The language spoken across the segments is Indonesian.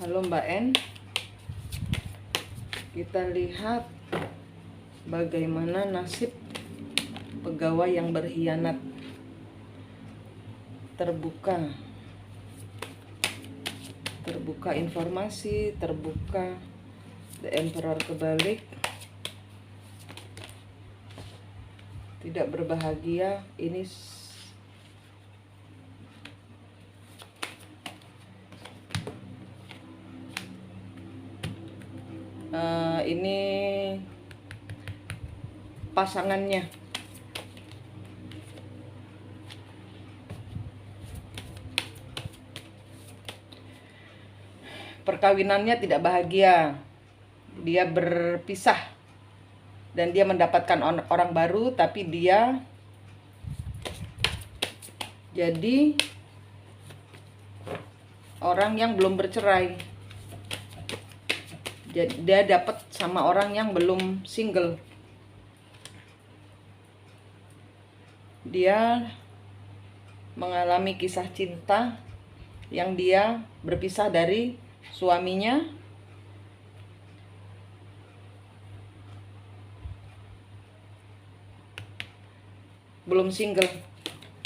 Halo Mbak En, kita lihat bagaimana nasib pegawai yang berkhianat. Terbuka informasi, terbuka The Emperor kebalik, tidak berbahagia. Ini pasangannya. Perkawinannya tidak bahagia. Dia berpisah dan dia mendapatkan orang baru, tapi dia jadi orang yang belum bercerai. Jadi dia dapat sama orang yang belum single. Dia mengalami kisah cinta yang dia berpisah dari suaminya. Belum single.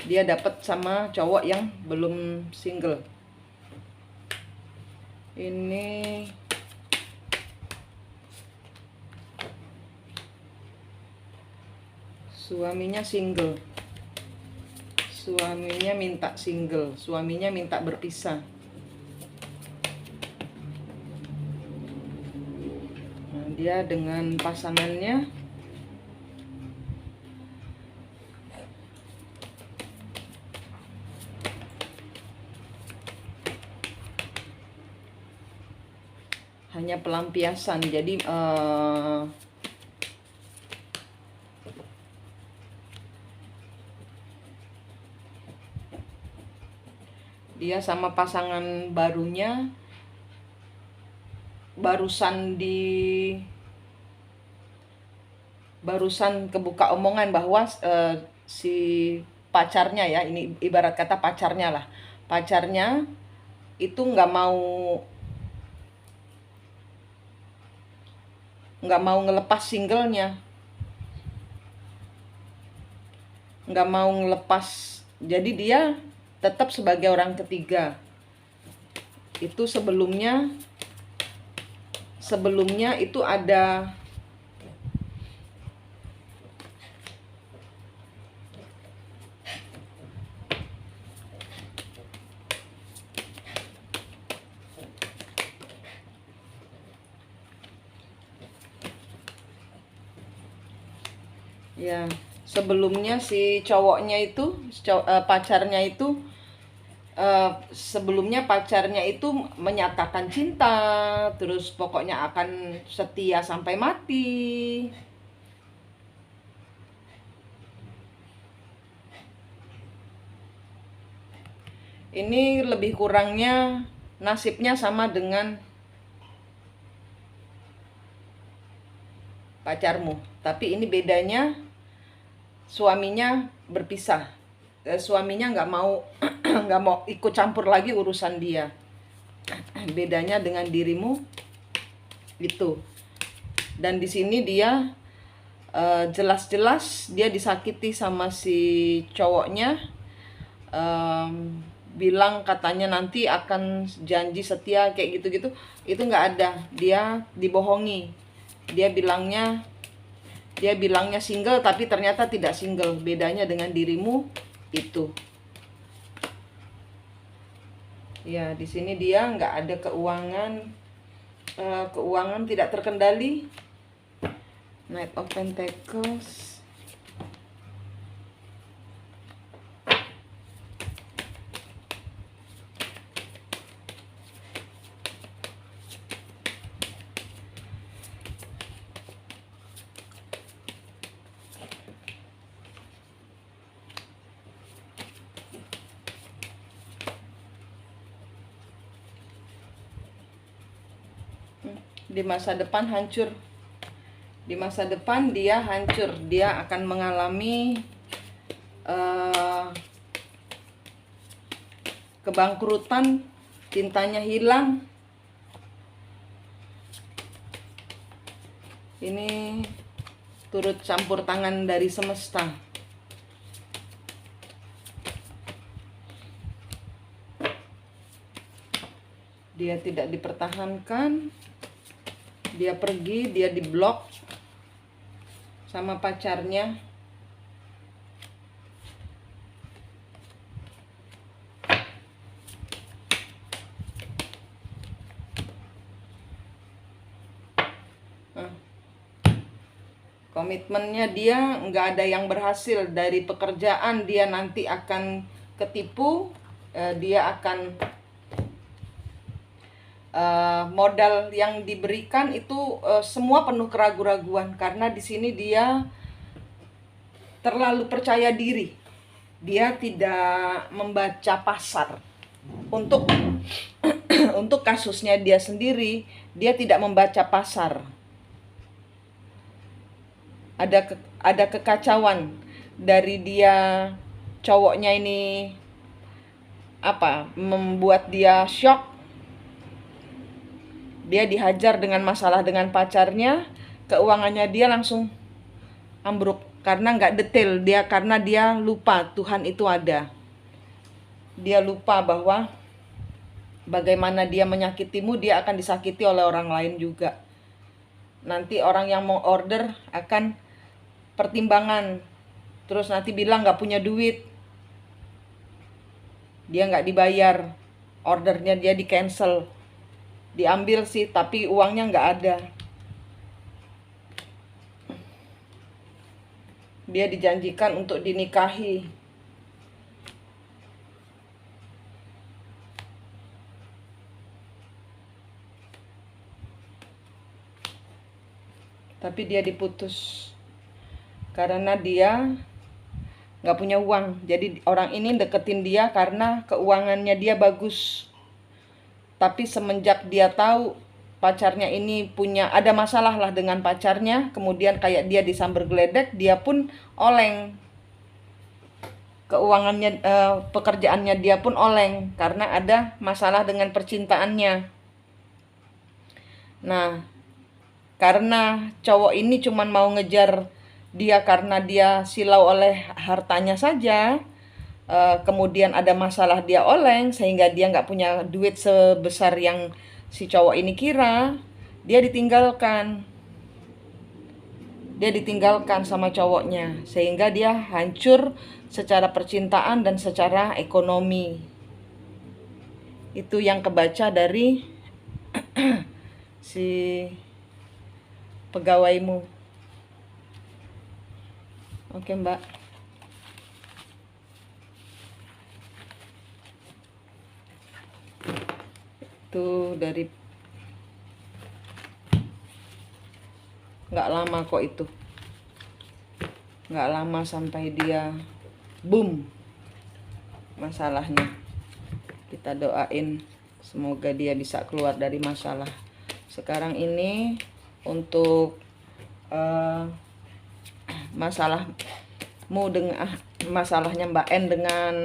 Dia dapat sama cowok yang belum single. Ini suaminya single. Suaminya minta single. Suaminya minta berpisah. Nah, dia dengan pasangannya hanya pelampiasan. Jadi dia sama pasangan barunya barusan kebuka omongan bahwa si pacarnya, ya ini ibarat kata pacarnya lah, pacarnya itu nggak mau ngelepas singlenya, nggak mau ngelepas. Jadi dia tetap sebagai orang ketiga. Itu sebelumnya itu ada ya, sebelumnya si cowoknya itu pacarnya itu sebelumnya pacarnya itu menyatakan cinta, terus pokoknya akan setia sampai mati. Ini lebih kurangnya nasibnya sama dengan pacarmu, tapi ini bedanya suaminya berpisah. Suaminya nggak mau nggak mau ikut campur lagi urusan dia. Bedanya dengan dirimu itu. Dan di sini dia jelas-jelas dia disakiti sama si cowoknya. Bilang katanya nanti akan janji setia kayak gitu-gitu. Itu nggak ada. Dia dibohongi. Dia bilangnya single, tapi ternyata tidak single. Bedanya dengan dirimu itu. Ya, di sini dia nggak ada keuangan tidak terkendali. Knight of Pentacles. Di masa depan hancur. Di masa depan dia hancur. Dia akan mengalami kebangkrutan, cintanya hilang, Ini turut campur tangan dari semesta. Dia tidak dipertahankan, dia pergi, dia diblok sama pacarnya. Komitmennya dia nggak ada yang berhasil. Dari pekerjaan dia nanti akan ketipu, dia akan modal yang diberikan itu semua penuh keraguan-raguan, karena di sini dia terlalu percaya diri. Dia tidak membaca pasar. Untuk untuk kasusnya dia sendiri, dia tidak membaca pasar. Ada kekacauan dari dia, cowoknya ini membuat dia shock. Dia dihajar dengan masalah dengan pacarnya, keuangannya dia langsung ambruk karena nggak detail dia, karena dia lupa Tuhan itu ada. Dia lupa bahwa bagaimana dia menyakitimu, dia akan disakiti oleh orang lain juga. Nanti orang yang mau order akan pertimbangan, terus nanti bilang nggak punya duit, dia nggak dibayar, ordernya dia di cancel, diambil sih tapi uangnya nggak ada. Dia dijanjikan untuk dinikahi, tapi dia diputus karena dia nggak punya uang. Jadi orang ini deketin dia karena keuangannya dia bagus. Tapi semenjak dia tahu pacarnya ini ada masalah lah dengan pacarnya, kemudian kayak dia disamber geledek, dia pun oleng. Keuangannya, pekerjaannya dia pun oleng karena ada masalah dengan percintaannya. Nah, karena cowok ini cuman mau ngejar dia karena dia silau oleh hartanya saja, kemudian ada masalah dia oleng sehingga dia nggak punya duit sebesar yang si cowok ini kira, dia ditinggalkan sama cowoknya, sehingga dia hancur secara percintaan dan secara ekonomi. Itu yang kebaca dari si pegawaimu. Oke, Mbak. Itu dari nggak lama kok itu. Nggak lama sampai dia boom masalahnya. Kita doain semoga dia bisa keluar dari masalah. Sekarang ini untuk masalahnya Mbak N dengan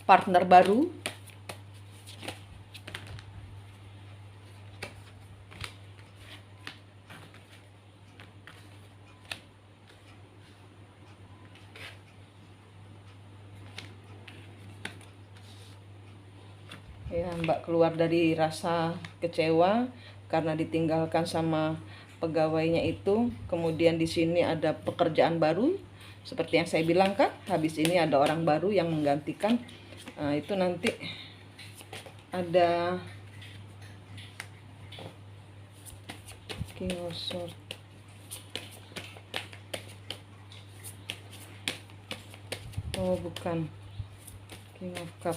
partner baru. Ya, Mbak keluar dari rasa kecewa karena ditinggalkan sama pegawainya itu. Kemudian di sini ada pekerjaan baru, seperti yang saya bilang kan, habis ini ada orang baru yang menggantikan. Nah, itu nanti ada King of Swords. Oh, bukan. King of Cup.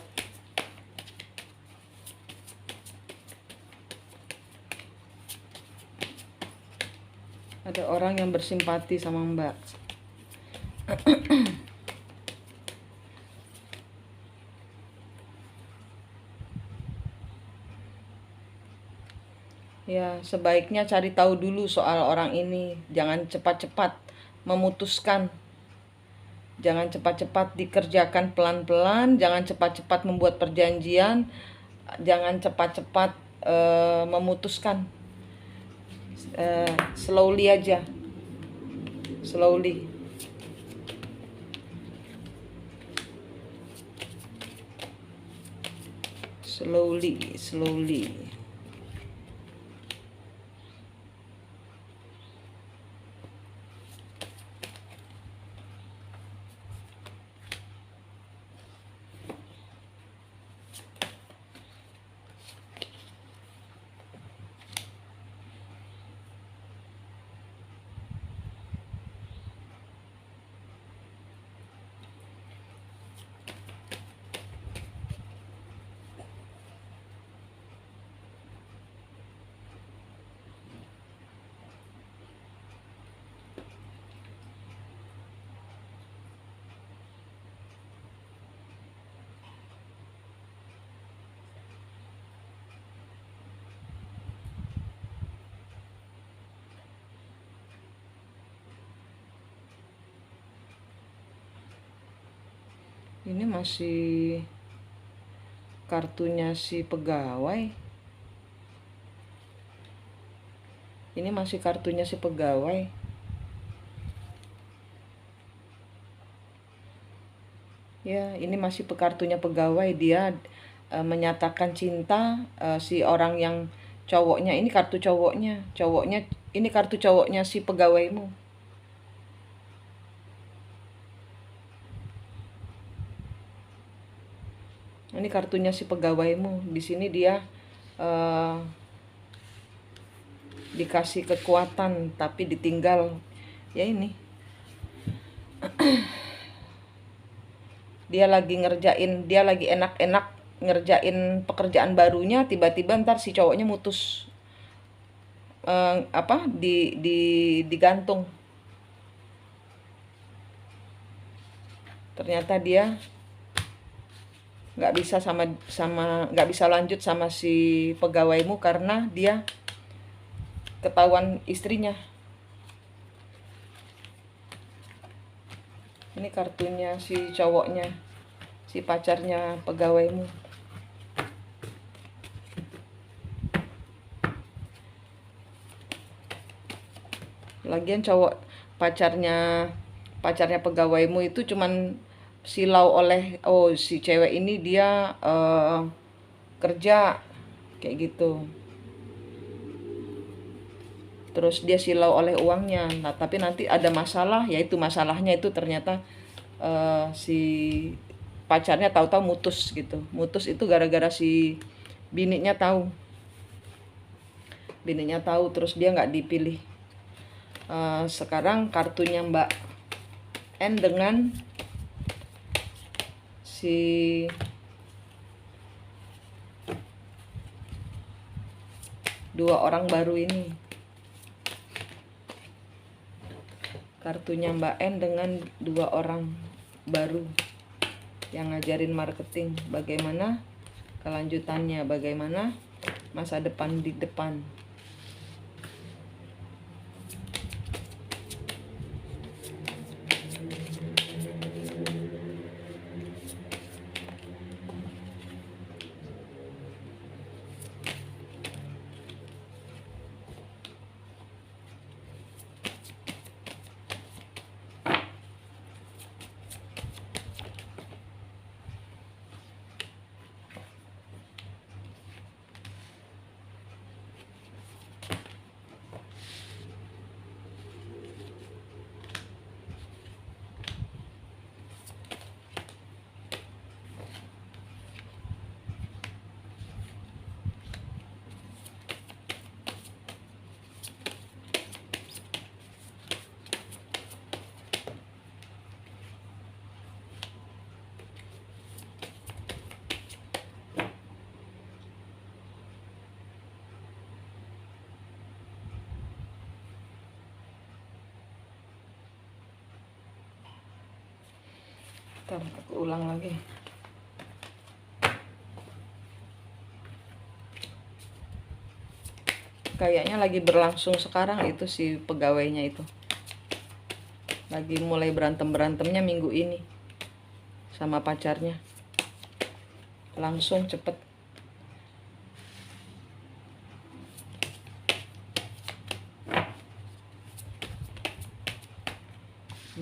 Ada orang yang bersimpati sama Mbak. Ya, sebaiknya cari tahu dulu soal orang ini. Jangan cepat-cepat memutuskan. Jangan cepat-cepat dikerjakan, pelan-pelan. Jangan cepat-cepat membuat perjanjian. Jangan cepat-cepat memutuskan. slowly aja, slowly. Slowly. Ini masih kartunya si pegawai. Ini masih kartunya si pegawai. Ya, ini masih kartunya pegawai. Dia menyatakan cinta si orang yang cowoknya. Ini kartu cowoknya. Ini kartu cowoknya si pegawaimu. Ini kartunya si pegawaimu. Di sini dia dikasih kekuatan tapi ditinggal. Ya ini. Dia lagi enak-enak ngerjain pekerjaan barunya, tiba-tiba ntar si cowoknya mutus, digantung. Ternyata dia nggak bisa lanjut sama si pegawaimu karena dia ketahuan istrinya. Ini kartunya si cowoknya, si pacarnya pegawaimu. Lagian pacarnya pegawaimu itu cuman silau oleh si cewek ini, dia kerja kayak gitu. Terus dia silau oleh uangnya. Nah, tapi nanti ada masalah, yaitu masalahnya itu ternyata si pacarnya tahu-tahu mutus gitu. Mutus itu gara-gara si bininya tahu. Terus dia nggak dipilih. Sekarang kartunya Mbak N dengan si dua orang baru ini. Kartunya Mbak N dengan dua orang baru yang ngajarin marketing, bagaimana kelanjutannya, bagaimana masa depan di depan. Ntar aku ulang lagi. Kayaknya lagi berlangsung sekarang itu si pegawainya itu. Lagi mulai berantem-berantemnya minggu ini sama pacarnya. Langsung cepet.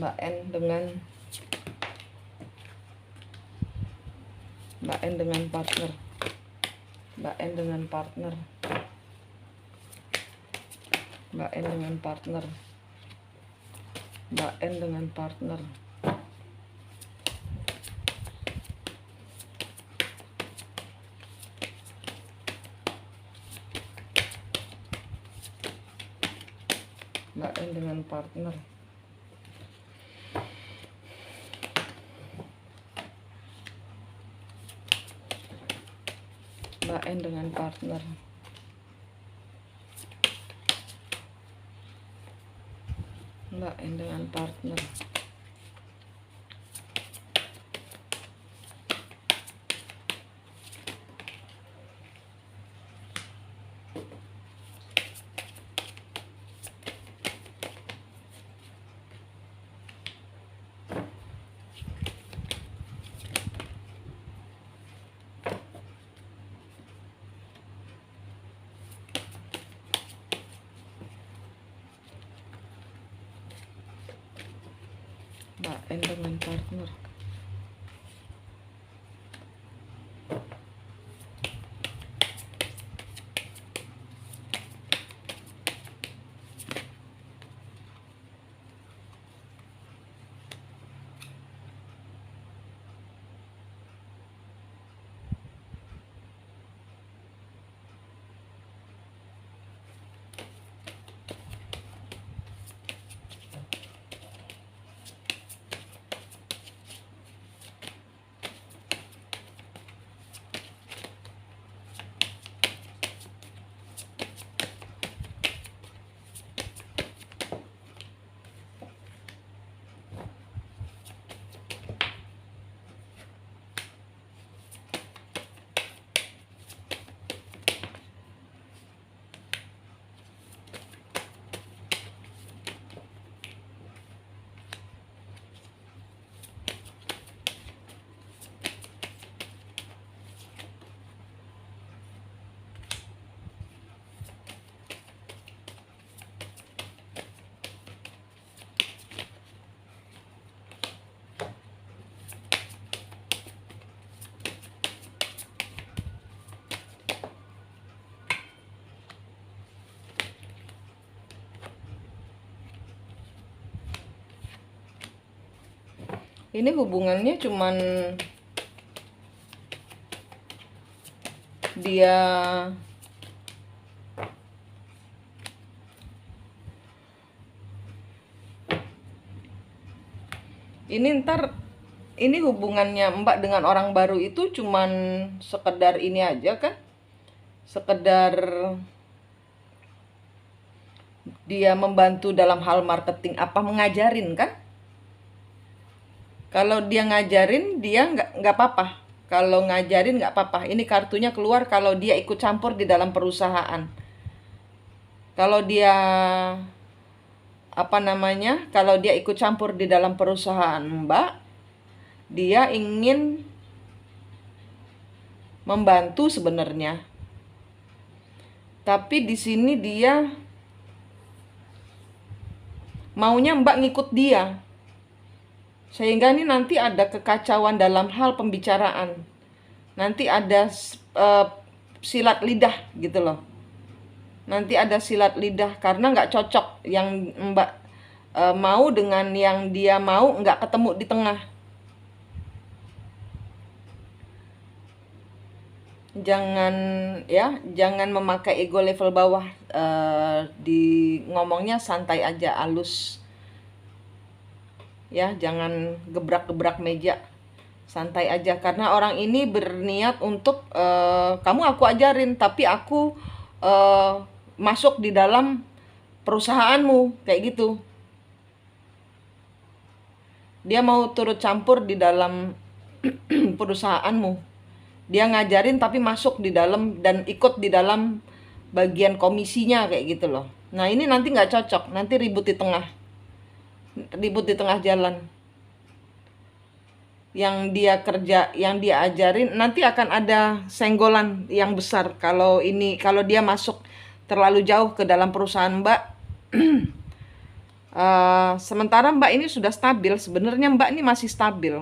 Mbak N dengan partner. Mbak N dengan partner. Mbak N dengan partner. Mbak N dengan partner. Mbak N dengan partner. Mbak N dengan partner. Mbak N dengan partner. Mbak N dengan partner. Ini hubungannya cuman dia ini hubungannya Mbak dengan orang baru itu cuman sekedar ini aja kan? Sekedar dia membantu dalam hal marketing apa mengajarin kan? Kalau dia ngajarin dia nggak apa-apa. Kalau ngajarin nggak apa-apa. Ini kartunya keluar kalau dia ikut campur di dalam perusahaan. Kalau dia Kalau dia ikut campur di dalam perusahaan Mbak, dia ingin membantu sebenarnya. Tapi di sini dia maunya Mbak ngikut dia. Sehingga ini nanti ada kekacauan dalam hal pembicaraan. Nanti ada silat lidah gitu loh. Nanti ada silat lidah karena nggak cocok yang Mbak mau dengan yang dia mau, nggak ketemu di tengah. Jangan memakai ego level bawah. Di ngomongnya santai aja, halus. Ya, jangan gebrak-gebrak meja, santai aja karena orang ini berniat untuk kamu aku ajarin tapi aku masuk di dalam perusahaanmu kayak gitu. Dia mau turut campur di dalam perusahaanmu. Dia ngajarin tapi masuk di dalam dan ikut di dalam bagian komisinya kayak gitu loh. Nah, ini nanti nggak cocok, nanti ribut di tengah jalan. Yang dia ajarin nanti akan ada senggolan yang besar kalau dia masuk terlalu jauh ke dalam perusahaan Mbak. Sementara Mbak ini sudah stabil. Sebenarnya Mbak ini masih stabil,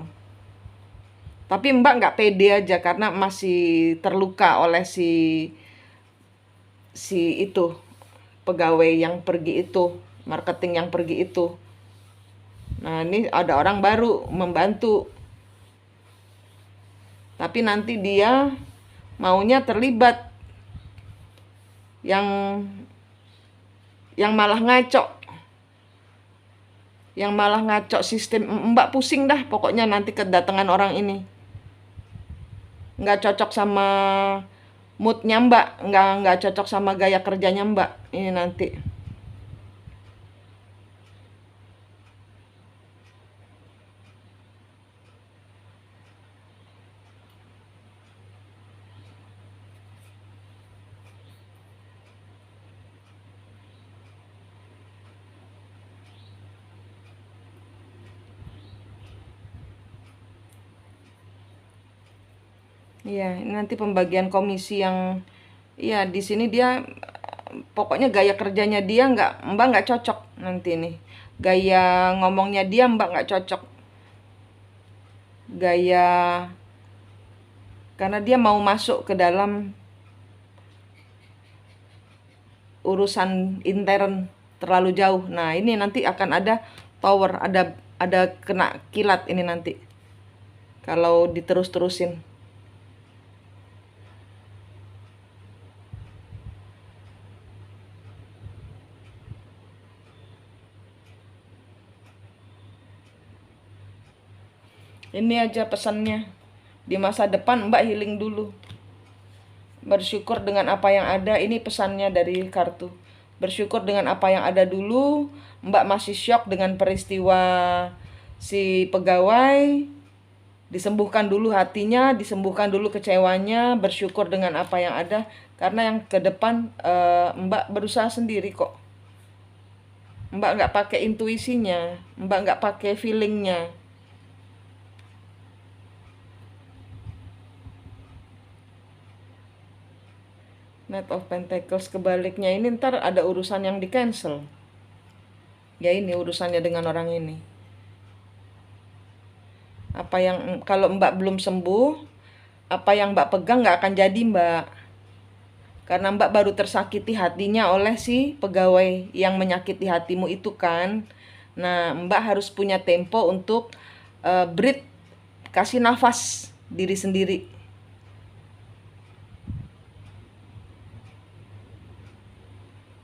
tapi Mbak nggak pede aja karena masih terluka oleh si itu pegawai yang pergi itu, marketing yang pergi itu. Nah, ini ada orang baru membantu, tapi nanti dia maunya terlibat yang malah ngaco, sistem. Mbak pusing dah pokoknya nanti kedatangan orang ini. Nggak cocok sama moodnya Mbak, nggak cocok sama gaya kerjanya Mbak ini nanti. Iya, ini nanti pembagian komisi yang, iya di sini dia pokoknya gaya kerjanya dia Mbak nggak cocok nanti nih. Gaya ngomongnya dia Mbak nggak cocok. Gaya, karena dia mau masuk ke dalam urusan intern terlalu jauh. Nah, ini nanti akan ada tower, ada kena kilat ini nanti. Kalau diterus-terusin. Ini aja pesannya. Di masa depan Mbak healing dulu. Bersyukur dengan apa yang ada. Ini pesannya dari kartu. Bersyukur dengan apa yang ada dulu. Mbak masih shock dengan peristiwa si pegawai. Disembuhkan dulu hatinya, disembuhkan dulu kecewanya, bersyukur dengan apa yang ada. Karena yang ke depan Mbak berusaha sendiri kok. Mbak nggak pakai intuisinya, Mbak nggak pakai feelingnya. Knight of Pentacles kebaliknya ini ntar ada urusan yang di cancel. Ya ini urusannya dengan orang ini. Apa yang, kalau Mbak belum sembuh, apa yang Mbak pegang nggak akan jadi Mbak. Karena Mbak baru tersakiti hatinya oleh si pegawai yang menyakiti hatimu itu kan. Nah, Mbak harus punya tempo untuk breathe, kasih nafas diri sendiri.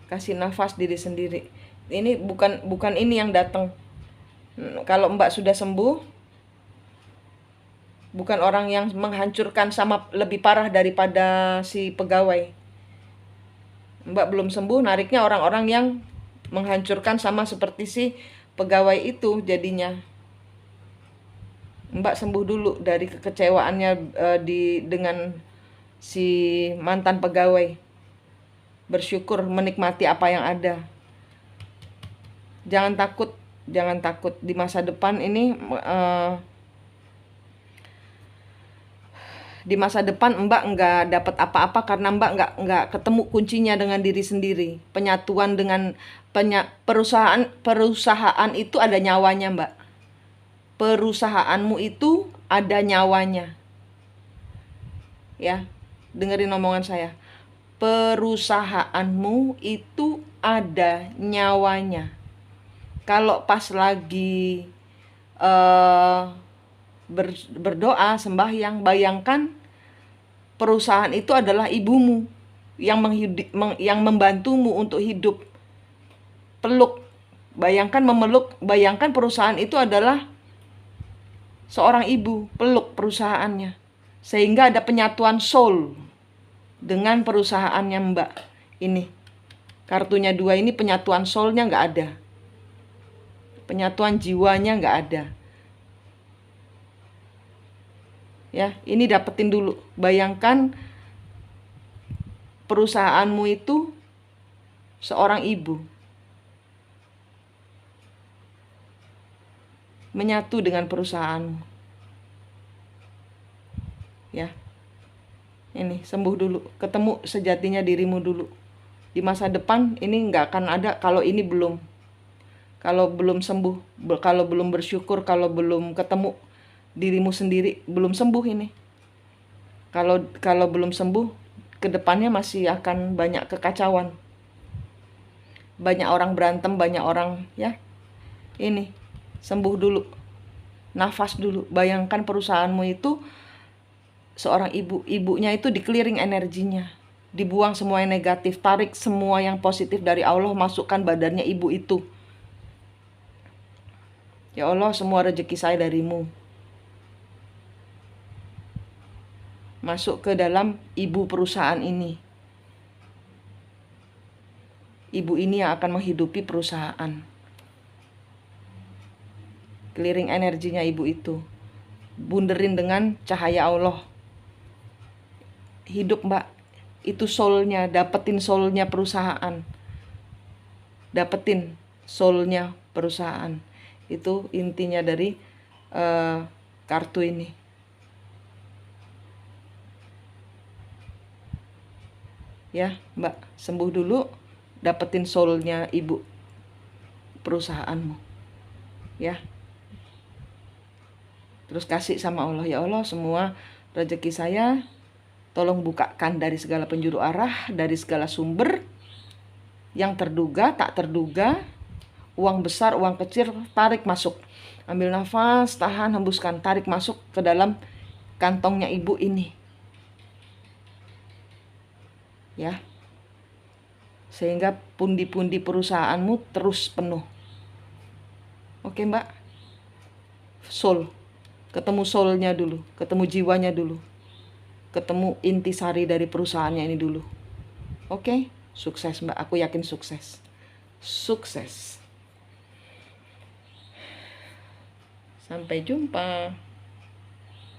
Kasih nafas diri sendiri. Ini bukan ini yang datang. Kalau Mbak sudah sembuh, bukan orang yang menghancurkan sama lebih parah daripada si pegawai. Mbak belum sembuh, nariknya orang-orang yang menghancurkan sama seperti si pegawai itu jadinya. Mbak sembuh dulu dari kekecewaannya dengan si mantan pegawai. Bersyukur, menikmati apa yang ada. Jangan takut di masa depan ini. Di masa depan Mbak nggak dapat apa-apa karena Mbak nggak ketemu kuncinya dengan diri sendiri. Penyatuan dengan perusahaan itu ada nyawanya Mbak. Perusahaanmu itu ada nyawanya. Ya, dengerin omongan saya. Perusahaanmu itu ada nyawanya. Kalau pas lagi berdoa, sembahyang, bayangkan perusahaan itu adalah ibumu yang membantumu untuk hidup. Peluk, bayangkan memeluk, bayangkan perusahaan itu adalah seorang ibu, peluk perusahaannya. Sehingga ada penyatuan soul dengan perusahaannya Mbak. Ini kartunya 2 ini penyatuan soulnya nggak ada. Penyatuan jiwanya nggak ada. Ya, ini dapetin dulu. Bayangkan perusahaanmu itu seorang ibu. Menyatu dengan perusahaanmu. Ya. Ini sembuh dulu, ketemu sejatinya dirimu dulu. Di masa depan ini nggak akan ada kalau ini belum. Kalau belum sembuh, kalau belum bersyukur, kalau belum ketemu dirimu sendiri, belum sembuh ini. Kalau belum sembuh, kedepannya masih akan banyak kekacauan. Banyak orang berantem, banyak orang ya. Ini, sembuh dulu. Nafas dulu. Bayangkan perusahaanmu itu seorang ibunya itu di-clearing energinya. Dibuang semua yang negatif, tarik semua yang positif dari Allah, masukkan badannya ibu itu. Ya Allah, semua rezeki saya darimu. Masuk ke dalam ibu perusahaan ini. Ibu ini yang akan menghidupi perusahaan. Clearing energinya ibu itu. Bunderin dengan cahaya Allah. Hidup mbak, itu soulnya, dapetin soulnya perusahaan. Dapetin soulnya perusahaan. Itu intinya dari kartu ini. Ya mbak, sembuh dulu, dapetin soulnya ibu perusahaanmu. Ya. Terus kasih sama Allah, ya Allah semua rezeki saya tolong bukakan dari segala penjuru arah, dari segala sumber yang terduga, tak terduga, uang besar, uang kecil, tarik masuk. Ambil nafas, tahan, hembuskan, tarik masuk ke dalam kantongnya ibu ini. Ya. Sehingga pundi-pundi perusahaanmu terus penuh. Oke, Mbak. Soul. Ketemu soulnya dulu, ketemu jiwanya dulu. Ketemu intisari dari perusahaannya ini dulu. Oke, sukses Mbak, aku yakin sukses. Sukses. Sampai jumpa.